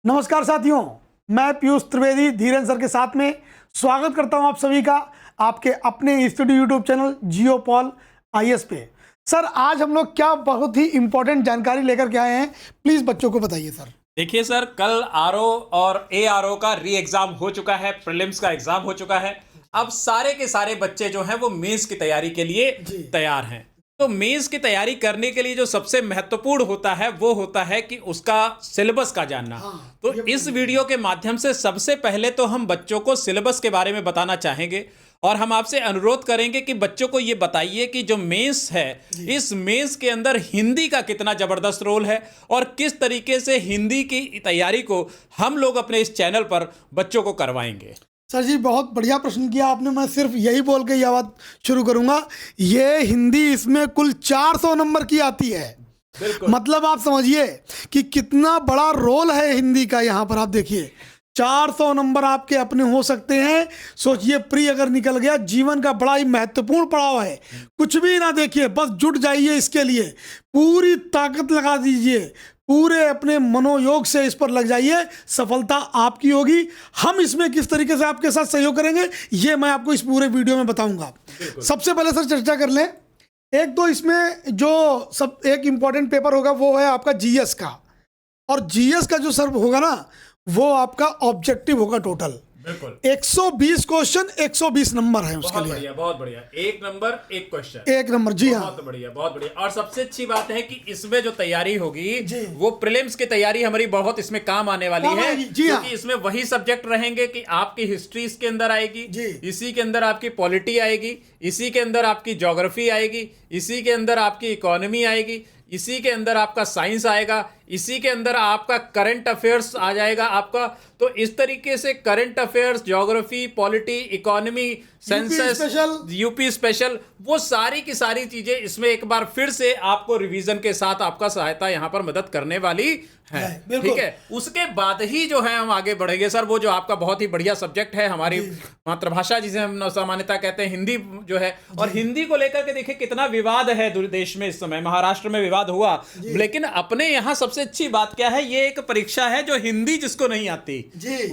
नमस्कार साथियों, मैं पीयूष त्रिवेदी धीरेन्द्र सर के साथ में स्वागत करता हूं आप सभी का आपके अपने स्टूडियो यूट्यूब चैनल जियोपॉल आईएएस पे। सर, आज हम लोग क्या बहुत ही इंपॉर्टेंट जानकारी लेकर के आए हैं, प्लीज बच्चों को बताइए सर। देखिए सर, कल आरओ और एआरओ का री एग्जाम हो चुका है, प्रीलिम्स का एग्जाम हो चुका है। अब सारे के सारे बच्चे जो हैं वो मेंस की तैयारी के लिए तैयार हैं। तो मेंस की तैयारी करने के लिए जो सबसे महत्वपूर्ण होता है वो होता है कि उसका सिलेबस का जानना। तो इस वीडियो के माध्यम से सबसे पहले तो हम बच्चों को सिलेबस के बारे में बताना चाहेंगे और हम आपसे अनुरोध करेंगे कि बच्चों को ये बताइए कि जो मेंस है, इस मेंस के अंदर हिंदी का कितना जबरदस्त रोल है और किस तरीके से हिंदी की तैयारी को हम लोग अपने इस चैनल पर बच्चों को करवाएंगे। सर जी, बहुत बढ़िया प्रश्न किया आपने। मैं सिर्फ यही बोल के यह बात शुरू करूंगा, ये हिंदी इसमें कुल 400 नंबर की आती है। मतलब आप समझिए कि कितना बड़ा रोल है हिंदी का। यहाँ पर आप देखिए 400 नंबर आपके अपने हो सकते हैं। सोचिए, प्री अगर निकल गया, जीवन का बड़ा ही महत्वपूर्ण पड़ाव है। कुछ भी ना देखिए, बस जुट जाइए इसके लिए, पूरी ताकत लगा दीजिए, पूरे अपने मनोयोग से इस पर लग जाइए, सफलता आपकी होगी। हम इसमें किस तरीके से आपके साथ सहयोग करेंगे ये मैं आपको इस पूरे वीडियो में बताऊंगा। सबसे पहले सर चर्चा कर लें, एक तो इसमें जो सब एक इंपॉर्टेंट पेपर होगा वो है आपका जीएस का। और जीएस का जो सर होगा ना, वो आपका ऑब्जेक्टिव होगा टोटल 120 क्वेश्चन, 120 नंबर है उसके लिए। बढ़िया, बहुत बढ़िया। एक नंबर एक क्वेश्चन, एक नंबर। जी हाँ, बहुत बढ़िया, बहुत बढ़िया। और सबसे अच्छी बात है कि इसमें जो तैयारी होगी वो प्रीलिम्स की तैयारी हमारी बहुत इसमें काम आने वाली है। क्योंकि इसमें वही सब्जेक्ट रहेंगे कि आपकी हिस्ट्री इसके अंदर आएगी, इसी के अंदर आपकी पॉलिटी आएगी, इसी के अंदर आपकी ज्योग्राफी आएगी, इसी के अंदर आपकी इकोनॉमी आएगी, इसी के अंदर आपका साइंस आएगा, इसी के अंदर आपका करंट अफेयर्स आ जाएगा आपका। तो इस तरीके से current affairs, geography, polity, economy, census, UP special, वो सारी की सारी चीजें इसमें एक बार फिर से आपको रिवीजन के साथ आपका सहायता यहां पर मदद करने वाली है। ठीक है, उसके बाद ही जो है हम आगे बढ़ेंगे सर। वो जो आपका बहुत ही बढ़िया सब्जेक्ट है, हमारी मातृभाषा जिसे हम सामान्यता कहते हैं, हिंदी जो है। और हिंदी को लेकर के देखिए कितना विवाद है देश में इस समय। महाराष्ट्र में विवाद हुआ, लेकिन अपने यहाँ सबसे अच्छी बात क्या है, ये एक परीक्षा है जो हिंदी जिसको नहीं आती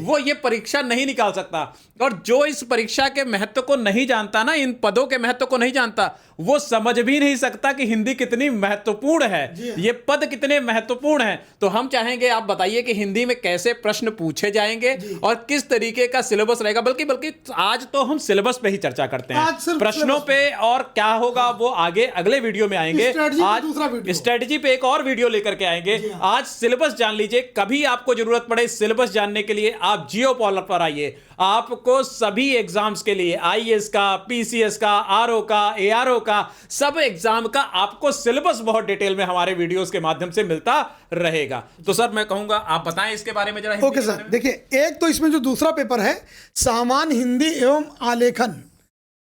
वो ये परीक्षा नहीं निकाल सकता। और जो इस परीक्षा के महत्व को नहीं जानता ना, इन पदों के महत्व को नहीं जानता, वो समझ भी नहीं सकता कि हिंदी कितनी महत्वपूर्ण है, ये पद कितने महत्वपूर्ण है। तो हम चाहेंगे आप बताइए कि हिंदी में कैसे प्रश्न पूछे जाएंगे और किस तरीके का सिलेबस रहेगा। बल्कि आज तो हम सिलेबस पे ही चर्चा करते हैं, प्रश्नों पे और क्या होगा वो आगे अगले वीडियो में आएंगे। आज स्ट्रेटजी पे एक और वीडियो लेकर के आएंगे। आज सिलेबस जान लीजिए। कभी आपको जरूरत पड़े सिलेबस जानने के लिए, आप जियोपॉल पर आइए। आपको सभी एग्जाम्स के लिए, आईएएस का, पीसीएस का, आरओ का, एआरओ का, सब एग्जाम का आपको सिलेबस बहुत डिटेल में हमारे वीडियोस के माध्यम से मिलता रहेगा। तो सर मैं कहूंगा आप बताएं इसके बारे में जरा। ओके सर, देखिए एक तो इसमें जो दूसरा पेपर है सामान्य हिंदी एवं आलेखन,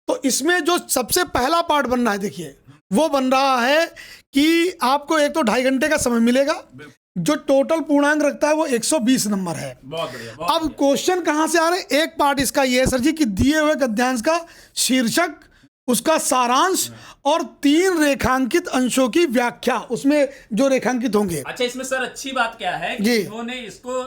तो इसमें जो सबसे पहला पार्ट बन रहा है, देखिए वो बन रहा है कि आपको एक तो 2.5 घंटे का समय मिलेगा, जो टोटल पूर्णांक रखता है वो 120 नंबर है। बहुत बढ़िया। अब क्वेश्चन कहां से आ रहे हैं? एक पार्ट इसका ये है सर जी कि दिए हुए गद्यांश का शीर्षक, उसका सारांश और 3 रेखांकित अंशों की व्याख्या, उसमें जो रेखांकित होंगे। अच्छा, इसमें सर अच्छी बात क्या है कि इन्होंने इसको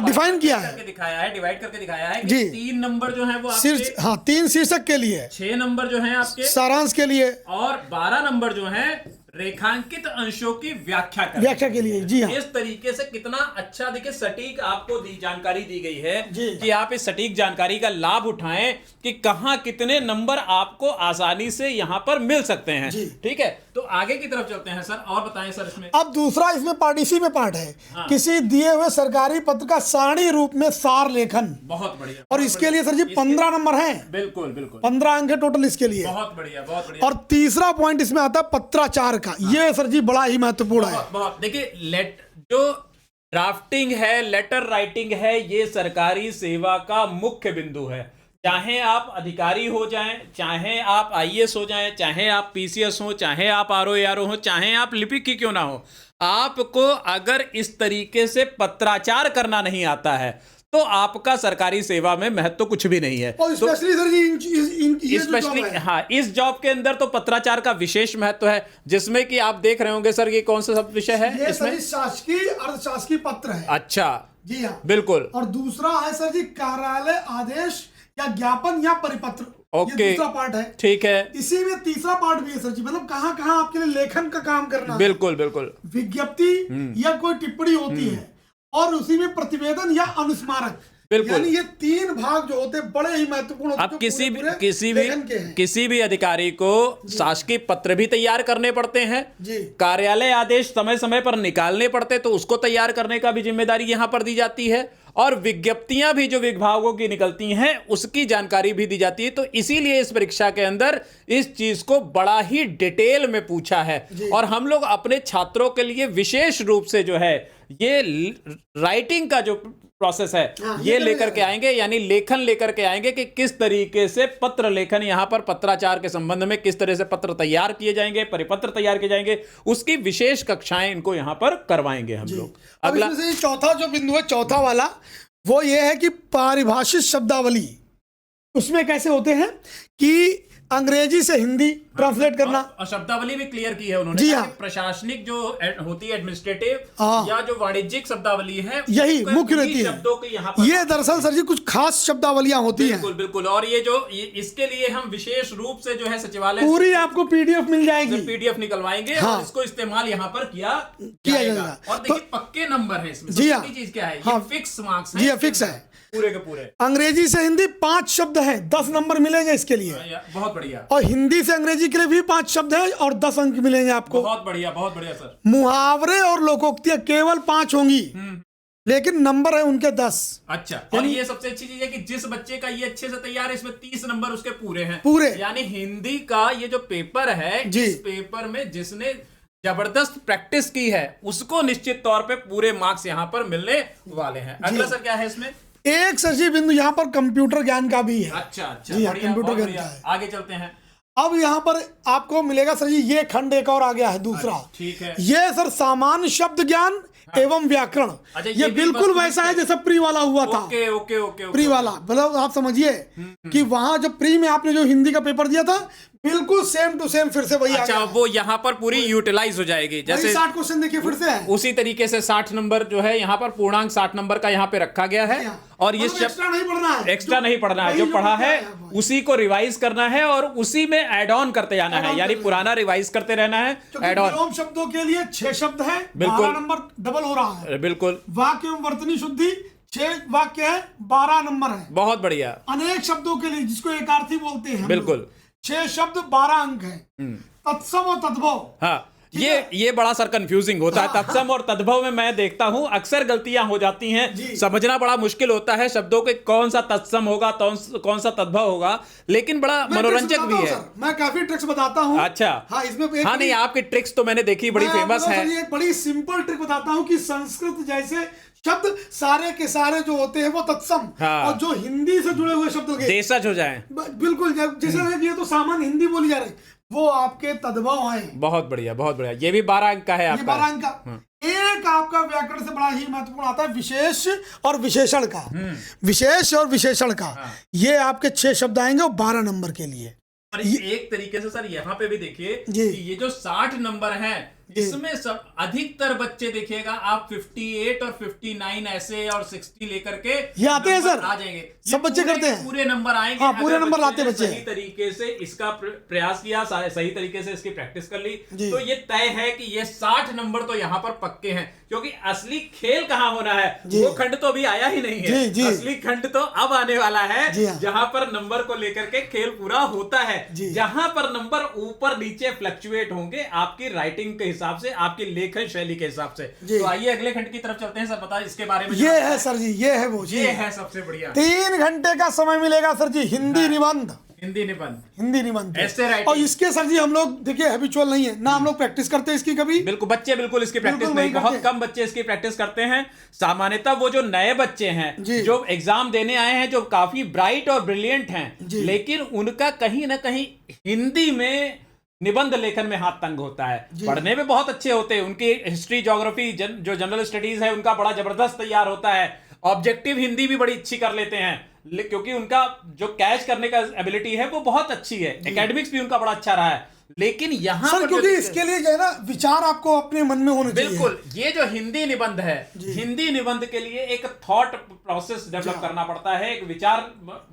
डिफाइन किया है, दिखाया है, डिवाइड करके दिखाया है कि 3 नंबर जो है वो आपके 3 शीर्षक के लिए, 6 नंबर जो है आपके सारांश के लिए, और 12 नंबर जो है रेखांकित अंशों की व्याख्या के लिए। जी हाँ, इस तरीके से कितना अच्छा, देखिए सटीक आपको जानकारी दी गई है कि आप इस सटीक जानकारी का लाभ उठाएं कि कहां कितने नंबर आपको आसानी से यहां पर मिल सकते हैं। ठीक है, तो आगे की तरफ चलते हैं सर, और बताएं सर इसमें। अब दूसरा इसमें पार्ट, इसी में पार्ट है किसी दिए हुए सरकारी पत्र का सारणी रूप में सार लेखन। बहुत बढ़िया। और इसके लिए सर जी 15 नंबर हैं। बिल्कुल बिल्कुल, 15 अंक है टोटल इसके लिए। बहुत बढ़िया, बहुत बढ़िया। और तीसरा पॉइंट इसमें आता है पत्राचार का। ये सर जी बड़ा ही महत्वपूर्ण है। बहुत देखिए, जो ड्राफ्टिंग है, लेटर राइटिंग है, ये सरकारी सेवा का मुख्य बिंदु है। चाहे आप अधिकारी हो जाएं, चाहे आप आईएएस हो जाएं, चाहे आप पीसीएस हो, चाहे आप आरओ एआरओ हो, चाहे आप लिपिक ही क्यों ना हो, आपको अगर इस तरीके से पत्राचार करना नहीं आता है तो आपका सरकारी सेवा में महत्व कुछ भी नहीं है। और स्पेशली सर जी स्पेशली हाँ, इस जॉब के अंदर तो पत्राचार का विशेष महत्व है, जिसमें कि आप देख रहे होंगे सर ये कौन सा सब विषय है ये इसमें? शासकीय अर्धशासकीय पत्र है। अच्छा, जी हाँ, बिल्कुल। और दूसरा है सर जी कार्यालय आदेश या ज्ञापन या परिपत्र। ओके, ये दूसरा पार्ट है। ठीक है। इसी में तीसरा पार्ट भी है सर जी, मतलब कहाँ कहाँ आपके लिए लेखन का काम करना बिल्कुल है। बिल्कुल। विज्ञप्ति या कोई टिप्पणी होती है, और उसी में प्रतिवेदन या अनुस्मारक। बिल्कुल। यानी ये तीन भाग जो होते हैं बड़े ही महत्वपूर्ण होते हैं। अब किसी भी अधिकारी को शासकीय पत्र भी तैयार करने पड़ते हैं जी, कार्यालय आदेश समय समय पर निकालने पड़ते, तो उसको तैयार करने का भी जिम्मेदारी यहां पर दी जाती है, और विज्ञप्तियां भी जो विभागों की निकलती हैं उसकी जानकारी भी दी जाती है। तो इसीलिए इस परीक्षा के अंदर इस चीज को बड़ा ही डिटेल में पूछा है, और हम लोग अपने छात्रों के लिए विशेष रूप से जो है ये राइटिंग का जो प्रोसेस है ये लेकर के आएंगे, यानी लेखन लेकर के आएंगे कि किस तरीके से पत्र लेखन, यहां पर पत्राचार के संबंध में किस तरह से पत्र तैयार किए जाएंगे, परिपत्र तैयार किए जाएंगे, उसकी विशेष कक्षाएं इनको यहां पर करवाएंगे हम लोग। अगला चौथा जो बिंदु है, चौथा वाला, वो ये है कि पारिभाषित शब्दावली उसमें कैसे होते हैं कि अंग्रेजी से हिंदी ट्रांसलेट करना, और शब्दावली भी क्लियर की है उन्होंने। जी हाँ, प्रशासनिक जो होती है एडमिनिस्ट्रेटिव या जो वाणिज्यिक शब्दावली है यही मुख्य रहती है शब्दों की यहाँ पर। ये दरअसल सर जी कुछ खास शब्दावलियां होती हैं। बिल्कुल बिल्कुल। और ये जो इसके लिए हम विशेष रूप से जो है सचिवालय पूरी आपको पीडीएफ मिल जाएगी, पीडीएफ निकलवाएंगे, हाँ, और इसको इस्तेमाल यहाँ पर किया जाएगा। और देखिए पक्के नंबर है इसमें। जी हाँ, चीज क्या है, हाँ, फिक्स मार्क्स जी फिक्स है पूरे के पूरे। अंग्रेजी से हिंदी 5 शब्द हैं, 10 नंबर मिलेंगे इसके लिए। बहुत बढ़िया। और हिंदी से अंग्रेजी के लिए भी 5 शब्द हैं और 10 अंक मिलेंगे आपको। बहुत बढ़िया सर। मुहावरे और लोकोक्तियां केवल 5 होंगी, लेकिन नंबर है उनके 10। अच्छा, और ये सबसे अच्छी चीज है कि जिस बच्चे का ये अच्छे से तैयार है, इसमें 30 नंबर उसके पूरे हैं, पूरे। यानी हिंदी का ये जो पेपर है, इस पेपर में जिसने जबरदस्त प्रैक्टिस की है उसको निश्चित तौर पे पूरे मार्क्स यहाँ पर मिलने वाले हैं। अगला सर क्या है इसमें? एक सर जी बिंदु यहाँ पर कंप्यूटर ज्ञान का भी है। अच्छा, जी हाँ, कंप्यूटर ज्ञान का है। आगे चलते हैं। अब यहाँ पर आपको मिलेगा सर जी ये खंड एक और आ गया है, दूसरा। ठीक है। ये सर सामान्य शब्द ज्ञान एवं व्याकरण। अच्छा, ये बिल्कुल वैसा है जैसा प्री वाला हुआ था। Okay okay okay. प्री वाला मतलब आप समझिए कि वहां जब प्री में आपने जो हिंदी का पेपर दिया था, बिल्कुल सेम टू सेम फिर से वही। अच्छा, वो यहाँ पर पूरी यूटिलाइज हो जाएगी, जैसे 60 क्वेश्चन देखिए फिर से है। उसी तरीके से 60 नंबर जो है यहाँ पर पूर्णांक 60 नंबर का यहाँ पे रखा गया है, और ये एक्स्ट्रा नहीं पढ़ना है, एक्स्ट्रा नहीं पढ़ना है, जो पढ़ा है उसी को रिवाइज करना है और उसी में एड ऑन करते जाना है, यानी पुराना रिवाइज करते रहना है। एड ऑन शब्दों के लिए 6 शब्द है, बिल्कुल 12 नंबर डबल हो रहा है। बिल्कुल। वाक्य एवं वर्तनी शुद्धि 6 वाक्य है, 12 नंबर है। बहुत बढ़िया। अनेक शब्दों के लिए जिसको एकार्थी बोलते हैं, बिल्कुल 6 शब्द 12 अंक है। तत्सम और तद्भव, हाँ, ये बड़ा सर कंफ्यूजिंग होता है। तत्सम और तद्भव में मैं देखता हूं अक्सर गलतियां हो जाती हैं, समझना बड़ा मुश्किल होता है शब्दों के, कौन सा तत्सम होगा कौन सा तद्भव होगा, लेकिन बड़ा मनोरंजक भी है। मैं काफी ट्रिक्स बताता हूँ। अच्छा, हाँ, इसमें हाँ नहीं, आपकी ट्रिक्स तो मैंने देखी, बड़ी फेमस है। एक बड़ी सिंपल ट्रिक बताता हूँ कि संस्कृत जैसे शब्द सारे के सारे जो होते हैं वो तत्सम, हाँ, और जो हिंदी से जुड़े हुए शब्द देशज हो जाए, बिल्कुल जैसे ये तो सामान्य हिंदी बोली जा रही, वो आपके तद्भव हैं। बहुत बढ़िया बहुत बढ़िया। ये भी 12 अंक का है आपका। 12 अंक का। एक आपका व्याकरण से बड़ा ही महत्वपूर्ण आता है विशेष और विशेषण का। विशेष और विशेषण का, ये आपके 6 शब्द आएंगे और 12 नंबर के लिए। एक तरीके से सर यहाँ पे भी देखिए कि ये जो 60 नंबर है, इसमें सब अधिकतर बच्चे देखिएगा आप 58 और 59 ऐसे और 60 लेकर के ये आते हैं सर, आ जाएंगे, सब बच्चे करते हैं, पूरे नंबर आएंगे। हाँ, पूरे नंबर लाते बच्चे। सही तरीके से इसका प्रयास किया, सही तरीके से इसकी प्रैक्टिस कर ली, तो ये तय है कि ये 60 नंबर तो यहाँ पर पक्के हैं, क्योंकि असली खेल कहाँ होना है, वो खंड तो अभी आया ही नहीं है। असली खंड तो अब आने वाला है, जहां पर नंबर को लेकर के खेल पूरा होता है, जहां पर नंबर ऊपर नीचे फ्लक्चुएट होंगे आपकी राइटिंग के हिसाब से, आपकी लेखन शैली के हिसाब से। तो आइए अगले खंड की तरफ चलते हैं सर, बताइए इसके बारे में। ये है सर जी, ये है वो, ये है सबसे बढ़िया। 3 घंटे का समय मिलेगा सर जी, हिंदी निबंध। हिंदी निबंध ऐसे राइटिंग। और इसके सर जी हम लोग देखिए हैबिचुअल नहीं है ना, हम लोग प्रैक्टिस करते हैं इसकी कभी। बिल्कुल, बच्चे बिल्कुल इसकी प्रैक्टिस नहीं, बहुत कम बच्चे इसकी प्रैक्टिस करते हैं। सामान्यतः वो जो नए बच्चे हैं जो एग्जाम देने आए हैं, जो काफी ब्राइट और ब्रिलियंट हैं, लेकिन उनका कहीं ना कहीं हिंदी में निबंध लेखन में हाथ तंग होता है। पढ़ने में बहुत अच्छे होते हैं, उनकी हिस्ट्री ज्योग्राफी जो जनरल स्टडीज है उनका बड़ा जबरदस्त तैयार होता है, ऑब्जेक्टिव हिंदी भी बड़ी अच्छी कर लेते हैं, क्योंकि उनका जो कैच करने का एबिलिटी है वो बहुत अच्छी है, एकेडमिक्स भी उनका बड़ा अच्छा रहा है, लेकिन यहाँ सर पर क्योंकि इसके लिए जो है ना विचार आपको अपने मन में होने चाहिए। बिल्कुल, ये जो हिंदी निबंध है, हिंदी निबंध के लिए एक थॉट प्रोसेस डेवलप करना पड़ता है, एक विचार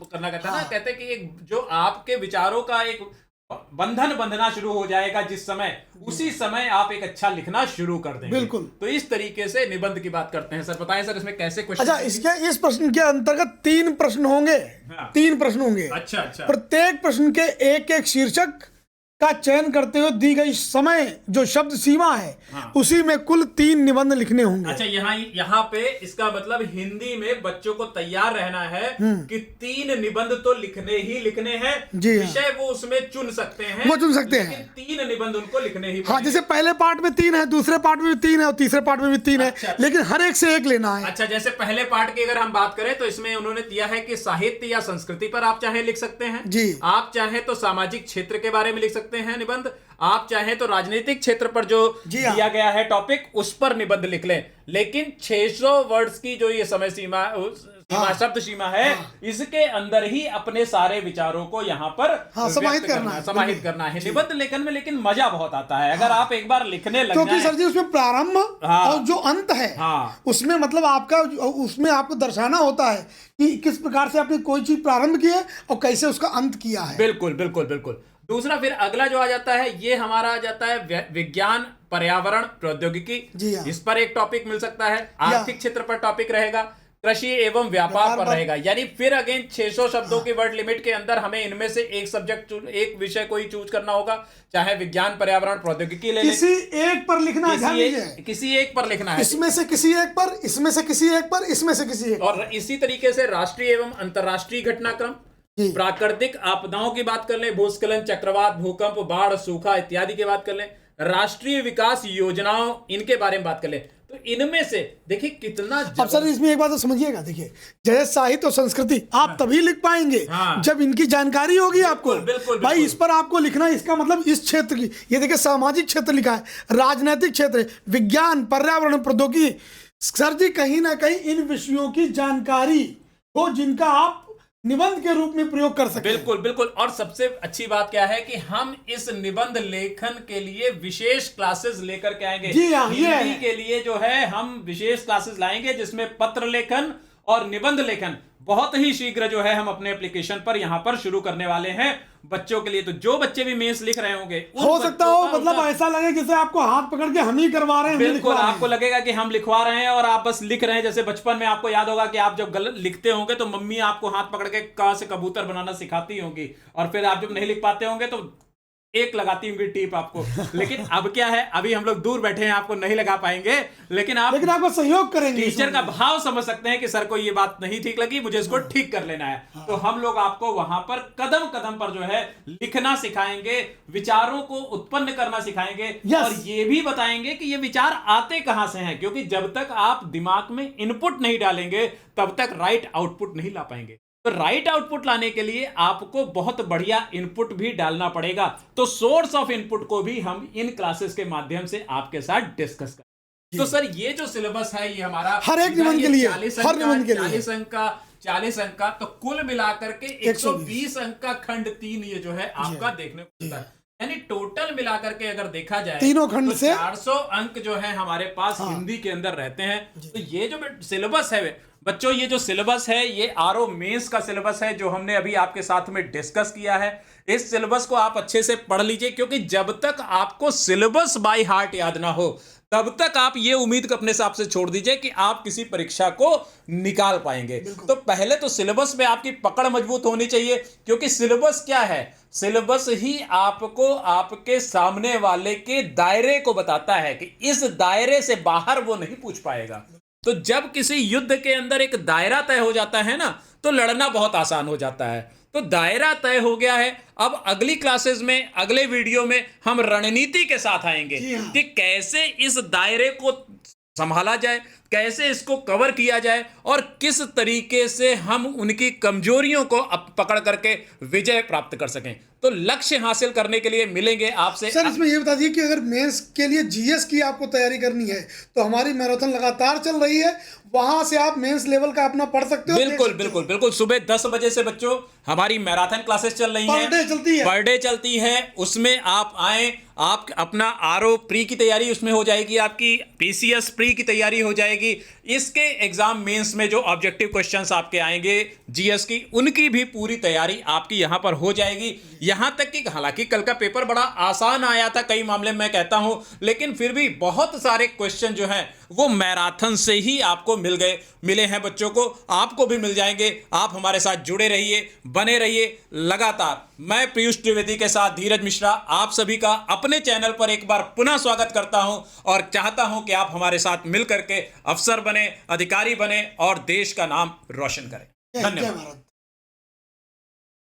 करना कहता है ना, कहते हैं कि एक जो आपके विचारों का एक बंधन बंधना शुरू हो जाएगा जिस समय, उसी समय आप एक अच्छा लिखना शुरू कर देंगे। बिल्कुल। तो इस तरीके से निबंध की बात करते हैं। सर बताएं सर इसमें कैसे क्वेश्चन। अच्छा, इसके इस प्रश्न के अंतर्गत 3 प्रश्न होंगे। हाँ। 3 प्रश्न होंगे। अच्छा। प्रत्येक प्रश्न के एक शीर्षक का चयन करते हुए दी गई समय जो शब्द सीमा है, हाँ। उसी में कुल 3 निबंध लिखने होंगे। अच्छा, यहाँ पे इसका मतलब हिंदी में बच्चों को तैयार रहना है कि 3 निबंध तो लिखने ही लिखने हैं। विषय वो उसमें चुन सकते हैं, वो चुन सकते हैं, 3 निबंध उनको लिखने ही। हाँ, जैसे पहले पार्ट में 3 है, दूसरे पार्ट में भी 3 है और तीसरे पार्ट में भी 3 है। अच्छा। लेकिन हर एक से एक लेना है। अच्छा, जैसे पहले पार्ट की अगर हम बात करें तो इसमें उन्होंने दिया है कि साहित्य या संस्कृति पर आप चाहे लिख सकते हैं जी। आप चाहे तो सामाजिक क्षेत्र के बारे में लिख सकते हैं निबंध, आप चाहे तो राजनीतिक क्षेत्र पर जो दिया गया है टॉपिक, उस पर निबंध लिख लें। लेकिन 600 वर्ड्स की जो ये समय सीमा शब्द सीमा है, इसके अंदर ही अपने सारे विचारों को यहाँ पर समाहित करना है निबंध लेखन में। लेकिन मजा बहुत आता है अगर आप एक बार लिखने लग जाएं। क्योंकि सर जी उसमें प्रारंभ और जो अंत है, उसमें मतलब उसमें आपको दर्शाना होता है कि किस प्रकार से आपने कोई चीज प्रारंभ की है और कैसे उसका अंत किया है। बिल्कुल। दूसरा फिर अगला जो आ जाता है, ये हमारा आ जाता है विज्ञान, पर्यावरण, प्रौद्योगिकी। इस पर एक टॉपिक मिल सकता है। आर्थिक क्षेत्र पर टॉपिक रहेगा, कृषि एवं व्यापार पर रहेगा। यानी फिर अगेन 600 शब्दों की वर्ड लिमिट के अंदर हमें इनमें से एक सब्जेक्ट, एक विषय कोई चूज करना होगा, चाहे विज्ञान, पर्यावरण, प्रौद्योगिकी ले लें। किसी एक पर लिखना है, किसी एक पर लिखना है, इसमें से किसी एक पर, इसमें से किसी एक पर, इसमें से किसी एक। और इसी तरीके से राष्ट्रीय एवं अंतरराष्ट्रीय घटनाक्रम, प्राकृतिक आपदाओं की बात कर लें, भूस्खलन, चक्रवात, भूकंप, बाढ़, सूखा इत्यादि की बात कर लें, राष्ट्रीय विकास योजनाओं, इनके बारे में बात कर लें। तो इनमें से देखिए कितना। अब सर इसमें एक बात तो समझिएगा, देखिए जैसे साहित्य और संस्कृति आप तभी लिख पाएंगे जब इनकी जानकारी होगी आपको। बिल्कुल। भाई इस पर आपको लिखना है, इसका मतलब इस क्षेत्र की, ये देखिए सामाजिक क्षेत्र लिखा है, राजनीतिक क्षेत्र, विज्ञान, पर्यावरण, प्रौद्योगिकी। सर जी कहीं ना कहीं इन विषयों की जानकारी हो जिनका आप निबंध के रूप में प्रयोग कर सकते हैं। बिल्कुल। और सबसे अच्छी बात क्या है कि हम इस निबंध लेखन के लिए विशेष क्लासेस लेकर के आएंगे। जी हाँ, हिंदी के लिए जो है हम विशेष क्लासेस लाएंगे जिसमें पत्र लेखन और निबंध लेखन बहुत ही शीघ्र जो है हम अपने एप्लीकेशन पर यहां पर शुरू करने वाले हैं बच्चों के लिए। तो जो बच्चे भी मेंस लिख रहे होंगे, हो सकता हो मतलब ऐसा लगे जैसे आपको हाथ पकड़ के हम ही करवा रहे हैं। बिल्कुल, आपको लगेगा कि हम लिखवा रहे हैं और आप बस लिख रहे हैं। जैसे बचपन में आपको याद होगा कि आप जब गलत लिखते होंगे तो मम्मी आपको हाथ पकड़ के क से कबूतर बनाना सिखाती होंगी, और फिर आप जब नहीं लिख पाते होंगे तो एक लगाती होंगी टीप आपको। लेकिन अब क्या है, अभी हम लोग दूर बैठे हैं, आपको नहीं लगा पाएंगे, लेकिन आपको सहयोग करेंगे। टीचर का भाव समझ सकते हैं कि सर को ये बात नहीं ठीक लगी, मुझे इसको ठीक कर लेना है। तो हम लोग आपको वहां पर कदम कदम पर जो है लिखना सिखाएंगे, विचारों को उत्पन्न करना सिखाएंगे, और ये भी बताएंगे कि ये विचार आते कहां से हैं। क्योंकि जब तक आप दिमाग में इनपुट नहीं डालेंगे तब तक राइट आउटपुट नहीं ला पाएंगे। तो राइट आउटपुट लाने के लिए आपको बहुत बढ़िया इनपुट भी डालना पड़ेगा। तो सोर्स ऑफ इनपुट को भी हम इन क्लासेस के माध्यम से आपके साथ डिस्कस करें। तो सर ये जो सिलेबस है ये हमारा हर एक निबंध के लिए, हर निबंध के लिए 40 अंक का, तो कुल मिलाकर के 120 अंक का खंड 3 ये जो है आपका देखने को मिलता है। यानी टोटल मिलाकर के अगर देखा जाए तीनों खंड तो से 400 अंक जो है हमारे पास हिंदी के अंदर रहते हैं। तो ये जो सिलेबस है बच्चों, ये जो सिलेबस है ये आरओ मेंस का सिलेबस है जो हमने अभी आपके साथ में डिस्कस किया है। इस सिलेबस को आप अच्छे से पढ़ लीजिए, क्योंकि जब तक आपको सिलेबस बाय हार्ट याद ना हो तब तक आप ये उम्मीद अपने हिसाब से छोड़ दीजिए कि आप किसी परीक्षा को निकाल पाएंगे। तो पहले तो सिलेबस में आपकी पकड़ मजबूत होनी चाहिए, क्योंकि सिलेबस क्या है, सिलेबस ही आपको आपके सामने वाले के दायरे को बताता है कि इस दायरे से बाहर वो नहीं पूछ पाएगा। तो जब किसी युद्ध के अंदर एक दायरा तय हो जाता है ना, तो लड़ना बहुत आसान हो जाता है। तो दायरा तय हो गया है। अब अगली क्लासेस में, अगले वीडियो में हम रणनीति के साथ आएंगे कि कैसे इस दायरे को संभाला जाए, कैसे इसको कवर किया जाए, और किस तरीके से हम उनकी कमजोरियों को पकड़ करके विजय प्राप्त कर सकें। तो लक्ष्य हासिल करने के लिए मिलेंगे आपसे। सर इसमें ये बता दीजिए कि अगर मेंस के लिए जीएस की आपको तैयारी करनी है तो हमारी मैराथन लगातार चल रही है, वहां से आप मेंस लेवल का अपना पढ़ सकते हो। बिल्कुल बिल्कुल बिल्कुल। सुबह 10 बजे से बच्चों हमारी मैराथन क्लासेस चल रही हैं, पर डे चलती है। उसमें आप आए, आप अपना आरओ प्री की तैयारी उसमें हो जाएगी, आपकी पीसीएस प्री की तैयारी हो जाएगी। इसके एग्जाम मेंस में जो ऑब्जेक्टिव क्वेश्चंस आपके आएंगे जीएस की, उनकी भी पूरी तैयारी आपकी यहां पर हो जाएगी। यहां तक कि हालांकि कल का पेपर बड़ा आसान आया था कई मामले में, मैं कहता हूं, लेकिन फिर भी बहुत सारे क्वेश्चन जो हैं वो मैराथन से ही आपको मिले हैं बच्चों को, आपको भी मिल जाएंगे। आप हमारे साथ जुड़े रहिए, बने रहिए लगातार। मैं पीयूष त्रिवेदी के साथ धीरज मिश्रा आप सभी का अपने चैनल पर एक बार पुनः स्वागत करता हूं और चाहता हूं कि आप हमारे साथ मिलकर के अफसर बने, अधिकारी बने और देश का नाम रोशन करें। धन्यवाद।